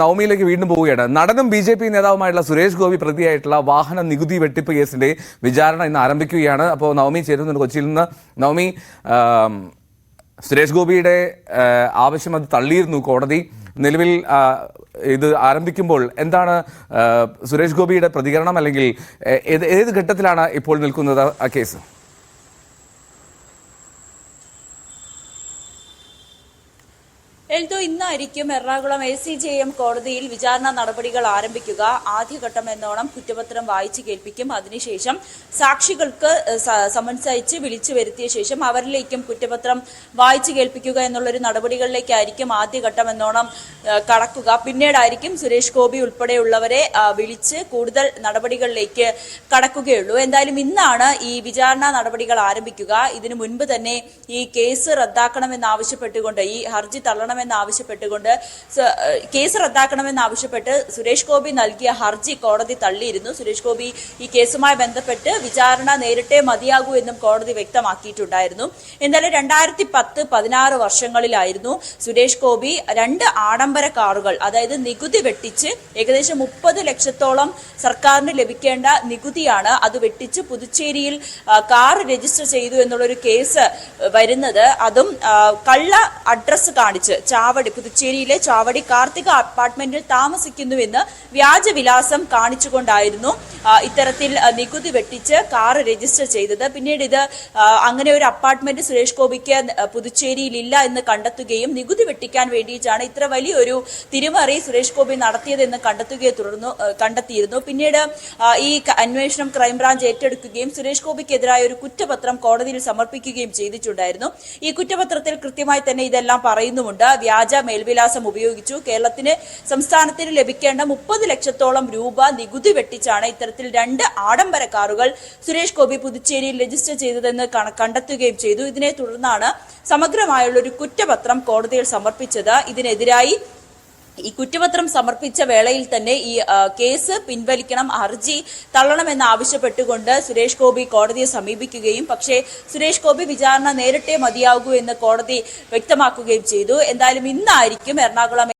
നവമിയിലേക്ക് വീണ്ടും പോവുകയാണ്. നടനും ബി.ജെ.പി. നേതാവുമായിട്ടുള്ള സുരേഷ് ഗോപി പ്രതിയായിട്ടുള്ള വാഹന നികുതി വെട്ടിപ്പ് കേസിന്റെ വിചാരണ ഇന്ന് ആരംഭിക്കുകയാണ്. അപ്പോൾ നവമി ചേരുന്നുണ്ട് കൊച്ചിയിൽ നിന്ന്. നവമി, സുരേഷ് ഗോപിയുടെ ആവശ്യം അത് തള്ളിയിരുന്നു കോടതി. നിലവിൽ ഇത് ആരംഭിക്കുമ്പോൾ എന്താണ് സുരേഷ് ഗോപിയുടെ പ്രതികരണം, അല്ലെങ്കിൽ ഏത് ഘട്ടത്തിലാണ് ഇപ്പോൾ നിൽക്കുന്നത് ആ കേസ്? എൽദോ, ഇന്നായിരിക്കും എറണാകുളം ACJM കോടതിയിൽ വിചാരണ നടപടികൾ ആരംഭിക്കുക. ആദ്യഘട്ടം എന്നോണം കുറ്റപത്രം വായിച്ചു കേൾപ്പിക്കും. അതിനുശേഷം സാക്ഷികൾക്ക് സമൻസ് അയച്ച് വിളിച്ചു വരുത്തിയ ശേഷം അവരിലേക്കും കുറ്റപത്രം വായിച്ചു കേൾപ്പിക്കുക എന്നുള്ളൊരു നടപടികളിലേക്കായിരിക്കും ആദ്യഘട്ടം എന്നോണം കടക്കുക. പിന്നീടായിരിക്കും സുരേഷ് ഗോപി ഉൾപ്പെടെയുള്ളവരെ വിളിച്ച് കൂടുതൽ നടപടികളിലേക്ക് കടക്കുകയുള്ളൂ. എന്തായാലും ഇന്നാണ് ഈ വിചാരണ നടപടികൾ ആരംഭിക്കുക. ഇതിനു മുൻപ് തന്നെ ഈ കേസ് റദ്ദാക്കണമെന്നാവശ്യപ്പെട്ടുകൊണ്ട്, ഈ ഹർജി തള്ളണമെന്നാവശ്യപ്പെട്ടുകൊണ്ട്, കേസ് റദ്ദാക്കണമെന്നാവശ്യപ്പെട്ട് സുരേഷ് ഗോപി നൽകിയ ഹർജി കോടതി തള്ളിയിരുന്നു. സുരേഷ് ഗോപി ഈ കേസുമായി ബന്ധപ്പെട്ട് വിചാരണ നേരിട്ടേ മതിയാകൂ എന്നും കോടതി വ്യക്തമാക്കിയിട്ടുണ്ടായിരുന്നു. എന്തായാലും 2010-16 വർഷങ്ങളിലായിരുന്നു സുരേഷ് ഗോപി 2 ആഡംബര കാറുകൾ, അതായത് നികുതി വെട്ടിച്ച് ഏകദേശം 30 ലക്ഷത്തോളം സർക്കാരിന് ലഭിക്കേണ്ട നികുതിയാണ് അത് വെട്ടിച്ച് പുതുച്ചേരിയിൽ കാർ രജിസ്റ്റർ ചെയ്തു എന്നുള്ളൊരു കേസ് വരുന്നത്. അതും കള്ള അഡ്രസ് കാണിച്ച് പുതുച്ചേരിയിലെ ചാവടി കാർത്തിക അപ്പാർട്ട്മെന്റിൽ താമസിക്കുന്നുവെന്ന് വ്യാജവിലാസം കാണിച്ചുകൊണ്ടായിരുന്നു ഇത്തരത്തിൽ നികുതി വെട്ടിച്ച് കാർ രജിസ്റ്റർ ചെയ്തത്. പിന്നീട് ഇത് അങ്ങനെ ഒരു അപ്പാർട്ട്മെന്റ് സുരേഷ് ഗോപിക്ക് പുതുച്ചേരിയിൽ ഇല്ല എന്ന് കണ്ടെത്തുകയും നികുതി വെട്ടിക്കാൻ വേണ്ടിയിട്ടാണ് ഇത്ര വലിയൊരു തിരിമറി സുരേഷ് ഗോപി നടത്തിയതെന്ന് കണ്ടെത്തിയിരുന്നു. പിന്നീട് ഈ അന്വേഷണം ക്രൈംബ്രാഞ്ച് ഏറ്റെടുക്കുകയും സുരേഷ് ഗോപിക്കെതിരായ ഒരു കുറ്റപത്രം കോടതിയിൽ സമർപ്പിക്കുകയും ചെയ്തിട്ടുണ്ടായിരുന്നു. ഈ കുറ്റപത്രത്തിൽ കൃത്യമായി തന്നെ ഇതെല്ലാം പറയുന്നുമുണ്ട്. വ്യാജ മേൽവിലാസം ഉപയോഗിച്ചു, സംസ്ഥാനത്തിന് ലഭിക്കേണ്ട 30 ലക്ഷത്തോളം രൂപ നികുതി വെട്ടിച്ചാണ് ഇത്തരത്തിൽ 2 ആഡംബര കാറുകൾ സുരേഷ് ഗോപി പുതുച്ചേരിയിൽ രജിസ്റ്റർ ചെയ്തതെന്ന് കണ്ടെത്തുകയും ചെയ്തു. ഇതിനെ തുടർന്നാണ് സമഗ്രമായുള്ള ഒരു കുറ്റപത്രം കോടതിയിൽ സമർപ്പിച്ചത്. ഇതിനെതിരായി ഈ കുറ്റപത്രം സമർപ്പിച്ച വേളയിൽ തന്നെ ഈ കേസ് പിൻവലിക്കണം, ഹർജി തള്ളണമെന്ന് ആവശ്യപ്പെട്ടുകൊണ്ട് സുരേഷ് ഗോപി കോടതിയെ സമീപിക്കുകയും, പക്ഷേ സുരേഷ് ഗോപി വിചാരണ നേരിട്ടേ മതിയാകൂ എന്ന് കോടതി വ്യക്തമാക്കുകയും ചെയ്തു. എന്തായാലും ഇന്നായിരിക്കും എറണാകുളം